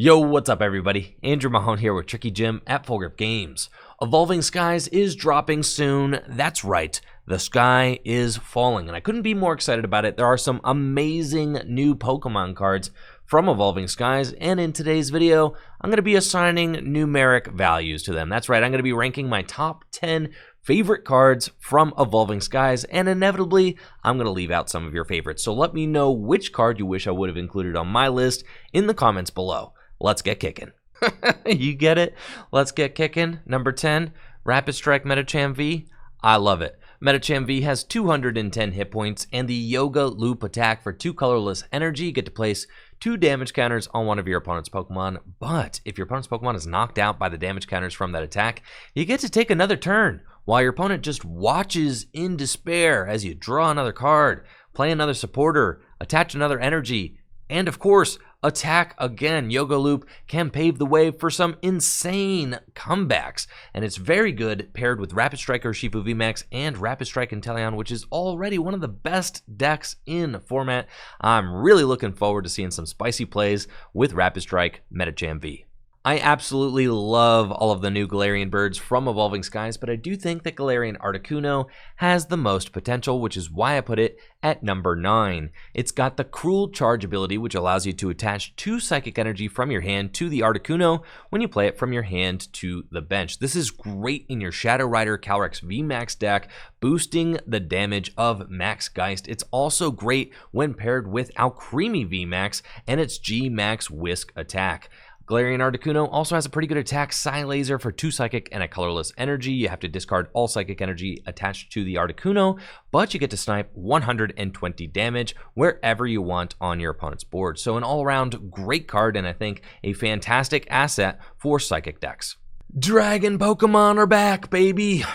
Yo, what's up everybody? Andrew Mahone here with Tricky Jim at Full Grip Games. Evolving Skies is dropping soon. That's right, the sky is falling, and I couldn't be more excited about it. There are some amazing new Pokemon cards from Evolving Skies, and in today's video, I'm going to be assigning numeric values to them. That's right, I'm going to be ranking my top 10 favorite cards from Evolving Skies, and inevitably, I'm going to leave out some of your favorites. So let me know which card you wish I would have included on my list in the comments below. Let's get kicking. You get it? Let's get kicking. Number 10, Rapid Strike Metacham V. I love it. Metacham V has 210 hit points and the Yoga Loop attack for 2 colorless energy. You get to place 2 damage counters on one of your opponent's Pokemon, but if your opponent's Pokemon is knocked out by the damage counters from that attack, you get to take another turn while your opponent just watches in despair as you draw another card, play another supporter, attach another energy, and of course, attack again. Yoga Loop can pave the way for some insane comebacks, and it's very good paired with Rapid Strike Urshifu Vmax and Rapid Strike Inteleon, which is already one of the best decks in the format. I'm really looking forward to seeing some spicy plays with Rapid Strike Metacham V. I absolutely love all of the new Galarian birds from Evolving Skies, but I do think that Galarian Articuno has the most potential, which is why I put it at number 9. It's got the Cruel Charge ability, which allows you to attach 2 psychic energy from your hand to the Articuno when you play it from your hand to the bench. This is great in your Shadow Rider Calyrex Vmax deck, boosting the damage of Max Geist. It's also great when paired with Alcremie Vmax and its G-Max Whisk attack. Galarian Articuno also has a pretty good attack, Psy Laser for 2 Psychic and a colorless energy. You have to discard all Psychic energy attached to the Articuno, but you get to snipe 120 damage wherever you want on your opponent's board. So an all-around great card, and I think a fantastic asset for Psychic decks. Dragon Pokemon are back, baby!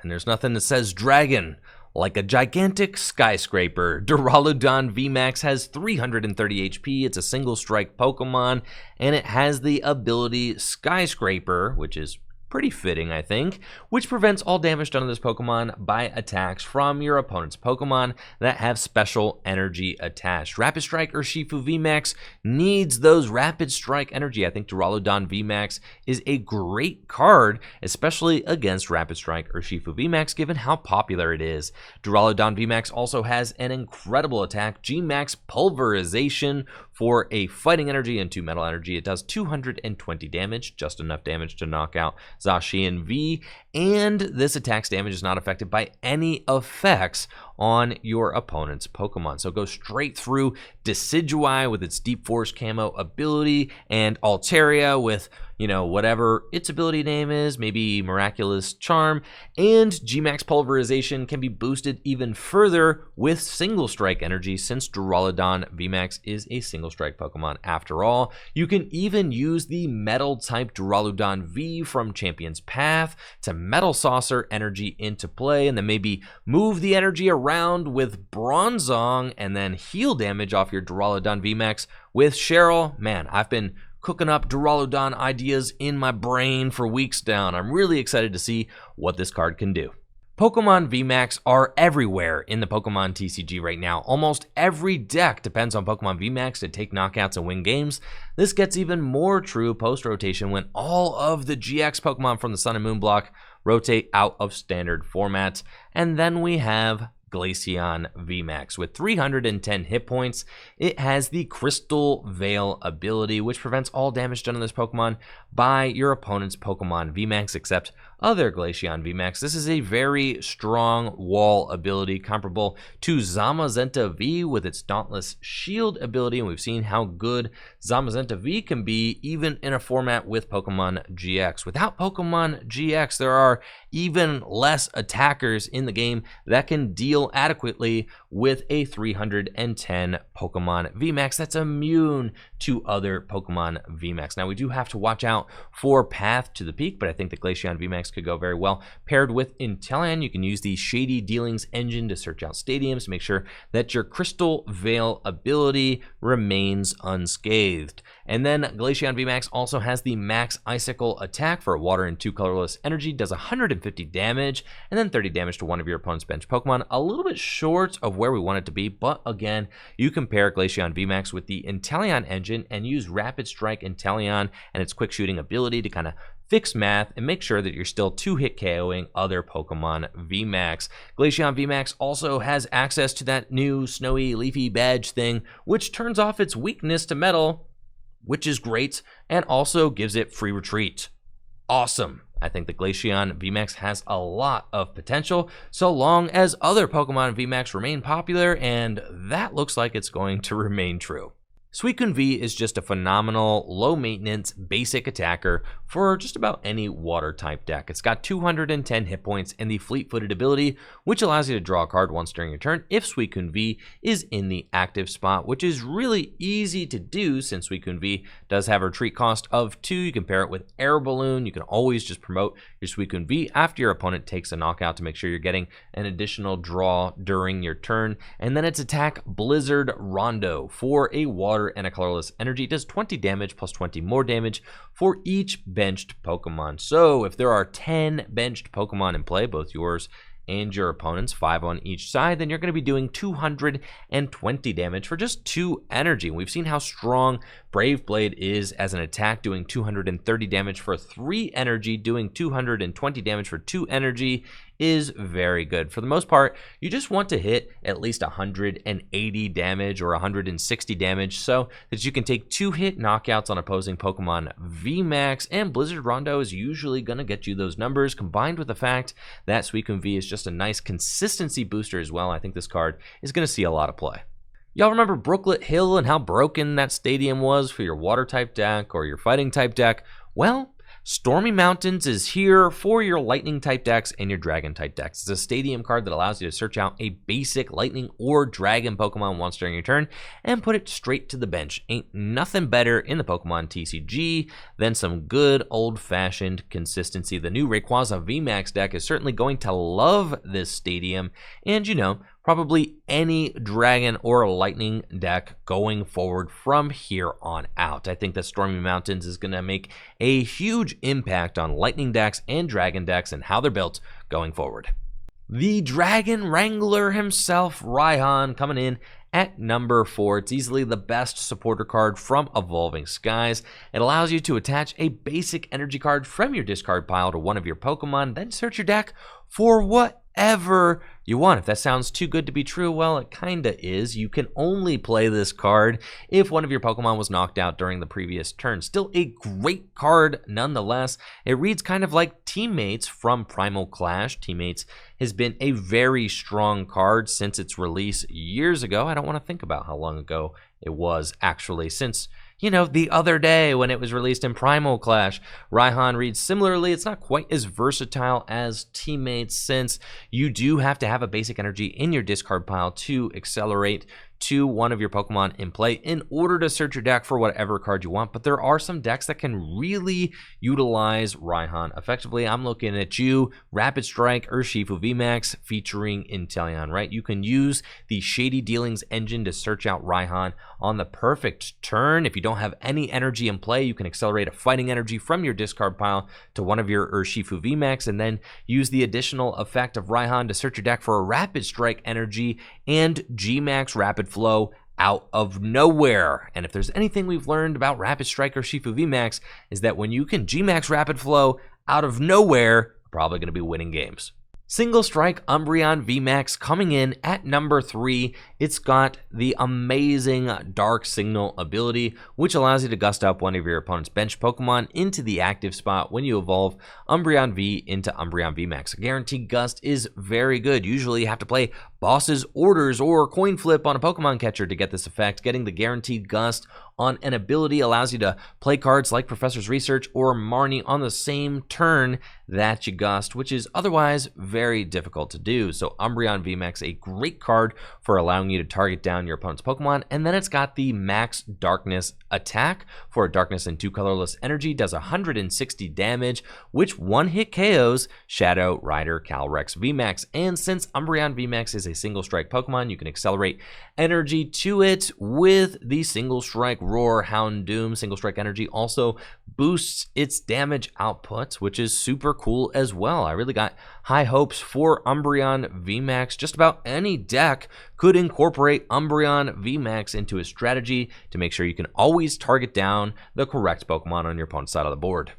And there's nothing that says dragon like a gigantic skyscraper. Draludon Vmax has 330 HP. It's a single strike Pokemon, and it has the ability Skyscraper, which is pretty fitting, I think, which prevents all damage done to this Pokemon by attacks from your opponent's Pokemon that have special energy attached. Rapid Strike Urshifu Vmax needs those Rapid Strike energy. I think Draludon Vmax is a great card, especially against Rapid Strike Urshifu Vmax, given how popular it is. Draludon Vmax also has an incredible attack, G-Max Pulverization, for a fighting energy and 2 metal energy. It does 220 damage, just enough damage to knock out Zacian V, and this attack's damage is not affected by any effects on your opponent's Pokemon. So go straight through Decidueye with its Deep Force Camo ability, and Altaria with, you know, whatever its ability name is, maybe Miraculous Charm, and G-Max Pulverization can be boosted even further with Single Strike energy, since Draludon Vmax is a single strike Pokemon after all. You can even use the Metal type Draludon V from Champion's Path to Metal Saucer energy into play, and then maybe move the energy around with Bronzong and then heal damage off your Draludon Vmax with Cheryl. Man, I've been cooking up Draludon ideas in my brain for weeks now. I'm really excited to see what this card can do. Pokemon Vmax are everywhere in the Pokemon TCG right now. Almost every deck depends on Pokemon Vmax to take knockouts and win games. This gets even more true post-rotation when all of the GX Pokemon from the Sun and Moon block rotate out of standard formats. And then we have Glacier Vmax with 310 hit points. It has the Crystal Veil ability, which prevents all damage done to this Pokemon by your opponent's Pokemon Vmax, except other Glacier Vmax. This is a very strong wall ability comparable to Zamazenta V with its Dauntless Shield ability, and we've seen how good Zamazenta V can be even in a format with Pokemon GX. Without Pokemon GX, there are even less attackers in the game that can deal adequately with a 310 Pokemon Vmax that's immune to other Pokemon Vmax. Now, we do have to watch out for Path to the Peak, but I think the Glacier Vmax Vmax could go very well. Paired with Inteleon, you can use the Shady Dealings engine to search out stadiums to make sure that your Crystal Veil ability remains unscathed. And then Glacier Vmax also has the Max Icicle attack for water and 2 colorless energy, does 150 damage, and then 30 damage to one of your opponent's bench Pokemon. A little bit short of where we want it to be, but again, you can pair Glacier Vmax with the Inteleon engine and use Rapid Strike Inteleon and its quick shooting ability to kind of fix math and make sure that you're still 2-hit KOing other Pokemon VMAX. Glacier Vmax also has access to that new snowy leafy badge thing, which turns off its weakness to metal, which is great, and also gives it free retreat. Awesome. I think the Glacier Vmax has a lot of potential so long as other Pokemon VMAX remain popular, and that looks like it's going to remain true. Suicune V is just a phenomenal, low-maintenance, basic attacker for just about any water-type deck. It's got 210 hit points and the Fleet-Footed ability, which allows you to draw a card once during your turn if Suicune V is in the active spot, which is really easy to do since Suicune V does have a retreat cost of 2. You can pair it with Air Balloon. You can always just promote your Suicune V after your opponent takes a knockout to make sure you're getting an additional draw during your turn. And then its attack, Blizzard Rondo, for a water and a colorless energy, does 20 damage plus 20 more damage for each benched Pokemon. So if there are 10 benched Pokemon in play, both yours and your opponent's, 5 on each side, then you're going to be doing 220 damage for just 2 energy. We've seen how strong Brave Blade is as an attack, doing 230 damage for 3 energy, doing 220 damage for 2 energy is very good. For the most part, you just want to hit at least 180 damage or 160 damage so that you can take 2-hit knockouts on opposing Pokemon VMAX, and Blizzard Rondo is usually going to get you those numbers, combined with the fact that Suicune V is just a nice consistency booster as well. I think this card is going to see a lot of play. Y'all remember Brooklet Hill and how broken that stadium was for your water-type deck or your fighting-type deck? Well, Stormy Mountains is here for your lightning-type decks and your dragon-type decks. It's a stadium card that allows you to search out a basic lightning or dragon Pokemon once during your turn and put it straight to the bench. Ain't nothing better in the Pokemon TCG than some good old-fashioned consistency. The new Rayquaza Vmax deck is certainly going to love this stadium, and you know, probably any dragon or lightning deck going forward from here on out. I think that Stormy Mountains is going to make a huge impact on lightning decks and dragon decks and how they're built going forward. The Dragon Wrangler himself, Raihon, coming in at number 4. It's easily the best supporter card from Evolving Skies. It allows you to attach a basic energy card from your discard pile to one of your Pokemon, then search your deck for whatever you want. If that sounds too good to be true, well, it kinda is. You can only play this card if one of your Pokemon was knocked out during the previous turn. Still a great card nonetheless. It reads kind of like Teammates from Primal Clash. Teammates has been a very strong card since its release years ago. I don't want to think about how long ago it was actually, since, you know, the other day when it was released in Primal Clash. Raihon reads similarly. It's not quite as versatile as Teammates since you do have to have a basic energy in your discard pile to accelerate to one of your Pokemon in play in order to search your deck for whatever card you want. But there are some decks that can really utilize Raihon effectively. I'm looking at you, Rapid Strike Urshifu Vmax featuring Inteleon, right? You can use the Shady Dealings engine to search out Raihon on the perfect turn. If you don't have any energy in play, you can accelerate a fighting energy from your discard pile to one of your Urshifu Vmax and then use the additional effect of Raihon to search your deck for a Rapid Strike energy and Gmax Rapid Flow out of nowhere. And if there's anything we've learned about Rapid Strike Urshifu Vmax is that when you can Gmax Rapid Flow out of nowhere, you're probably going to be winning games. Single Strike Umbreon Vmax coming in at number 3. It's got the amazing Dark Signal ability, which allows you to gust up one of your opponent's bench Pokemon into the active spot when you evolve Umbreon V into Umbreon Vmax. A guaranteed gust is very good. Usually you have to play Boss's Orders or Coin Flip on a Pokemon catcher to get this effect. Getting the guaranteed gust on an ability allows you to play cards like Professor's Research or Marnie on the same turn that you gust, which is otherwise very difficult to do. So Umbreon Vmax, a great card for allowing allowing you to target down your opponent's Pokemon. And then it's got the Max Darkness attack for a Darkness and 2 colorless energy, does 160 damage, which one-hit KOs Shadow Rider Calyrex Vmax. And since Umbreon Vmax is a single strike Pokemon, you can accelerate energy to it with the single strike Roar. Houndoom single strike energy also boosts its damage output, which is super cool as well. I really got high hopes for Umbreon Vmax. Just about any deck could incorporate Umbreon Vmax into a strategy to make sure you can always target down the correct Pokemon on your opponent's side of the board.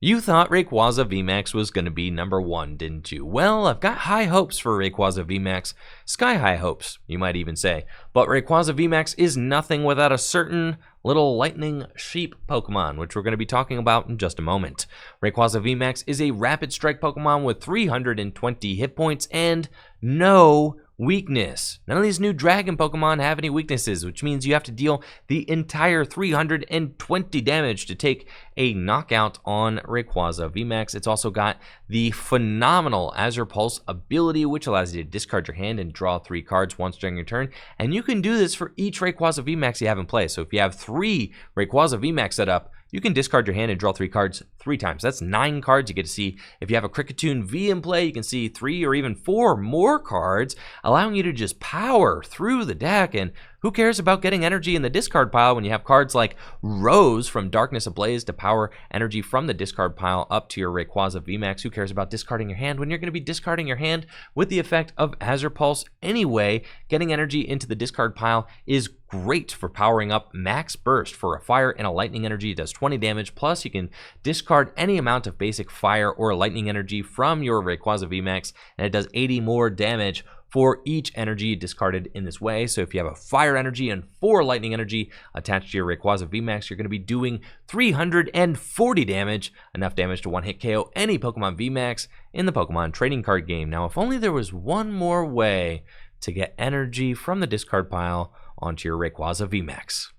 You thought Rayquaza Vmax was going to be number 1, didn't you? Well, I've got high hopes for Rayquaza Vmax. Sky high hopes, you might even say. But Rayquaza Vmax is nothing without a certain little lightning sheep Pokemon, which we're going to be talking about in just a moment. Rayquaza Vmax is a rapid strike Pokemon with 320 hit points and no weakness. None of these new dragon Pokemon have any weaknesses, which means you have to deal the entire 320 damage to take a knockout on Rayquaza Vmax. It's also got the phenomenal Azure Pulse ability, which allows you to discard your hand and draw 3 cards once during your turn. And you can do this for each Rayquaza Vmax you have in play. So if you have 3 Rayquaza Vmax set up, you can discard your hand and draw 3 cards 3 times. That's 9 cards you get to see. If you have a Kricketune V in play, you can see 3 or even 4 more cards, allowing you to just power through the deck. And who cares about getting energy in the discard pile when you have cards like Rose from Darkness Ablaze to power energy from the discard pile up to your Rayquaza Vmax? Who cares about discarding your hand when you're going to be discarding your hand with the effect of Azure Pulse anyway? Getting energy into the discard pile is great for powering up Max Burst for a fire and a lightning energy. It does 20 damage, plus you can discard any amount of basic fire or lightning energy from your Rayquaza Vmax, and it does 80 more damage for each energy discarded in this way. So if you have a fire energy and 4 lightning energy attached to your Rayquaza Vmax, you're going to be doing 340 damage, enough damage to one-hit KO any Pokemon Vmax in the Pokemon trading card game. Now, if only there was one more way to get energy from the discard pile onto your Rayquaza Vmax.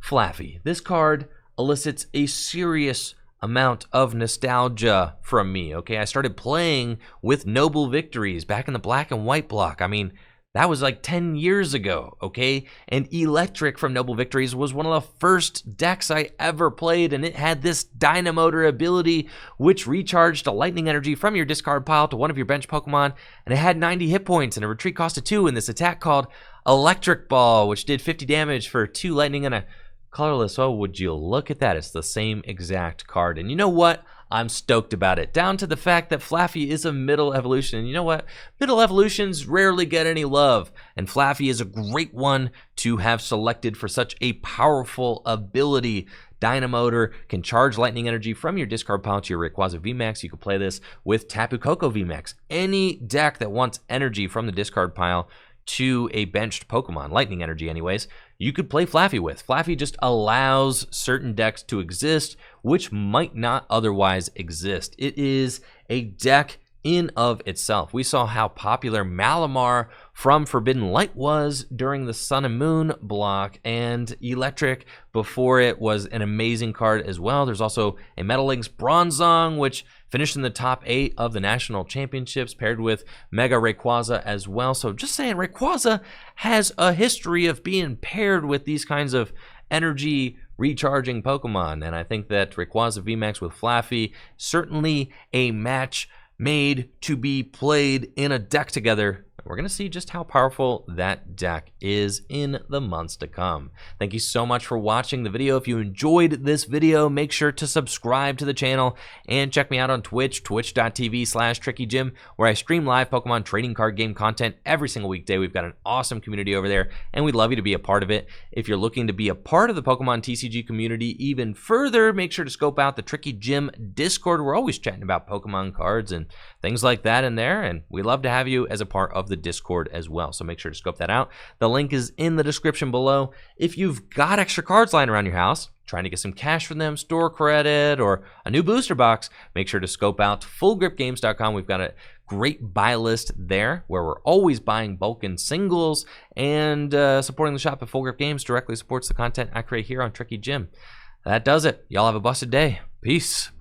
Flaffy. This card elicits a serious amount of nostalgia from me, okay? I started playing with Noble Victories back in the black and white block. I mean, that was like 10 years ago, okay? And Electric from Noble Victories was one of the first decks I ever played, and it had this Dynamotor ability, which recharged a lightning energy from your discard pile to one of your bench Pokemon, and it had 90 hit points and a retreat cost of 2, and this attack called Electric Ball, which did 50 damage for 2 lightning and a colorless. Oh, would you look at that? It's the same exact card. And you know what? I'm stoked about it, down to the fact that Flaffy is a middle evolution. And you know what? Middle evolutions rarely get any love, and Flaffy is a great one to have selected for such a powerful ability. Dynamotor can charge lightning energy from your discard pile to your Rayquaza Vmax. You can play this with Tapu Koko Vmax. Any deck that wants energy from the discard pile to a benched Pokemon, lightning energy anyways, you could play Flaffy with. Flaffy just allows certain decks to exist which might not otherwise exist. It is a deck in of itself. We saw how popular Malamar from Forbidden Light was during the Sun and Moon block, and Electric before it was an amazing card as well. There's also a Metal Links Bronzong, which finished in the top 8 of the national championships, paired with Mega Rayquaza as well. So just saying, Rayquaza has a history of being paired with these kinds of energy recharging Pokemon, and I think that Rayquaza Vmax with Flaffy, certainly a match made to be played in a deck together. We're going to see just how powerful that deck is in the months to come. Thank you so much for watching the video. If you enjoyed this video, make sure to subscribe to the channel and check me out on Twitch, twitch.tv/TrickyJim, where I stream live Pokemon trading card game content every single weekday. We've got an awesome community over there, and we'd love you to be a part of it. If you're looking to be a part of the Pokemon TCG community even further, make sure to scope out the Tricky Jim Discord. We're always chatting about Pokemon cards and things like that in there, and we'd love to have you as a part of the Discord as well, so make sure to scope that out. The link is in the description below. If you've got extra cards lying around your house, trying to get some cash for them, store credit, or a new booster box, make sure to scope out fullgripgames.com. We've got a great buy list there where we're always buying bulk and singles, and supporting the shop at Full Grip Games directly supports the content I create here on Tricky Jim. That does it. Y'all have a busted day. Peace.